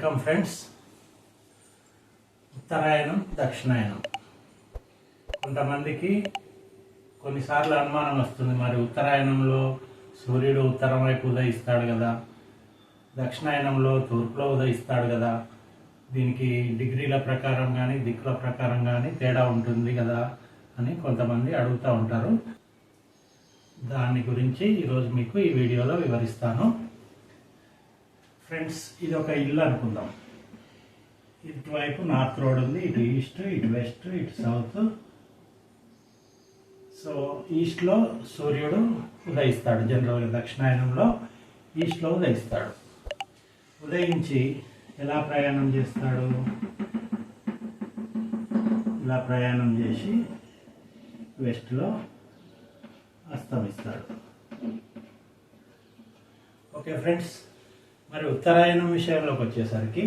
Welcome friends. ఉత్తరాయణం దక్షిణాయనం కొంతమందికి కొన్నిసార్లు అనుమానం వస్తుంది, మరి ఉత్తరాయణంలో సూర్యుడు ఉత్తరం వైపు ఉదయిస్తాడు కదా, దక్షిణాయనంలో తూర్పులో ఉదయిస్తాడు కదా, దీనికి డిగ్రీల ప్రకారం కానీ దిక్కుల ప్రకారం కానీ తేడా ఉంటుంది కదా అని కొంతమంది అడుగుతూ ఉంటారు. దాని గురించి ఈరోజు మీకు ఈ వీడియోలో వివరిస్తాను. ఫ్రెండ్స్, ఇది ఒక ఇల్లు అనుకుందాం. ఇటువైపు నార్త్ రోడ్ ఉంది, ఇటు ఈస్ట్, ఇటు వెస్ట్, ఇటు సౌత్. సో ఈస్ట్లో సూర్యుడు ఉదయిస్తాడు. జనరల్గా దక్షిణాయనంలో ఈస్ట్లో ఉదయిస్తాడు. ఉదయించి ఎలా ప్రయాణం చేస్తాడు? ఇలా ప్రయాణం చేసి వెస్ట్లో అస్తమిస్తాడు. ఓకే ఫ్రెండ్స్, మరి ఉత్తరాయణం విషయంలోకి వచ్చేసరికి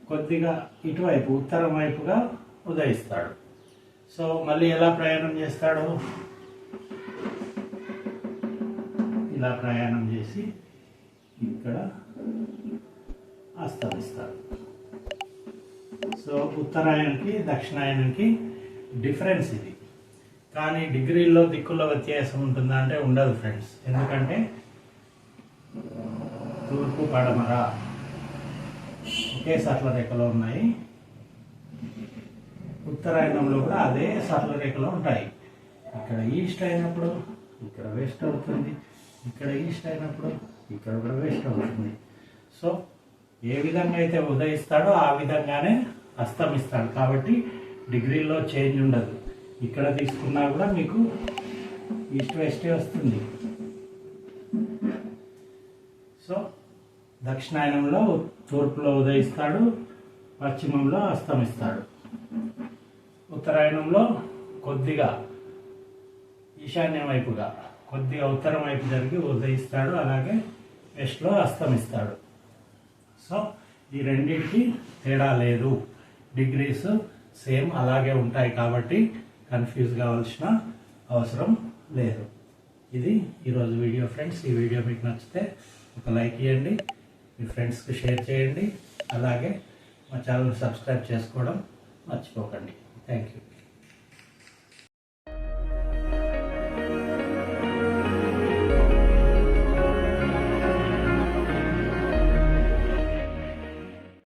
కొద్దిగా ఇటువైపు ఉత్తరం వైపుగా ఉదయిస్తాడు. సో మళ్ళీ ఎలా ప్రయాణం చేస్తాడు? ఇలా ప్రయాణం చేసి ఇక్కడ అస్తమిస్తాడు. సో ఉత్తరాయణంకి దక్షిణాయనంకి డిఫరెన్స్ ఇది. కానీ డిగ్రీల్లో దిక్కుల్లో వ్యత్యాసం ఉంటుందా అంటే ఉండదు ఫ్రెండ్స్. ఎందుకంటే తూర్పు పడమర ఒకే సరళ రేఖలో ఉన్నాయి. ఉత్తరాయణంలో కూడా అదే సరళ రేఖలో ఉంటాయి. ఇక్కడ ఈస్ట్ అయినప్పుడు ఇక్కడ వెస్ట్ అవుతుంది, ఇక్కడ ఈస్ట్ అయినప్పుడు ఇక్కడ కూడా వెస్ట్ అవుతుంది. సో ఏ విధంగా అయితే ఉదయిస్తాడో ఆ విధంగానే అస్తమిస్తాడు. కాబట్టి డిగ్రీలో చేంజ్ ఉండదు. ఇక్కడ తీసుకున్నా కూడా మీకు ఈస్ట్ వెస్టే వస్తుంది. సో దక్షిణాయనంలో తూర్పులో ఉదయిస్తాడు, పశ్చిమంలో అస్తమిస్తాడు. ఉత్తరాయణంలో కొద్దిగా ఈశాన్యం వైపుగా కొద్దిగా ఉత్తరం వైపు జరిగి ఉదయిస్తాడు, అలాగే వెస్ట్లో అస్తమిస్తాడు. సో ఈ రెండింటికి తేడా లేదు, డిగ్రీస్ సేమ్ అలాగే ఉంటాయి. కాబట్టి కన్ఫ్యూజ్ కావాల్సిన అవసరం లేదు. ఇది ఈరోజు వీడియో ఫ్రెండ్స్. ఈ వీడియో మీకు నచ్చితే ఒక లైక్ ఇవ్వండి, మీ ఫ్రెండ్స్కి షేర్ చేయండి, అలాగే మా ఛానల్ సబ్స్క్రైబ్ చేసుకోవడం మర్చిపోకండి. Thank you.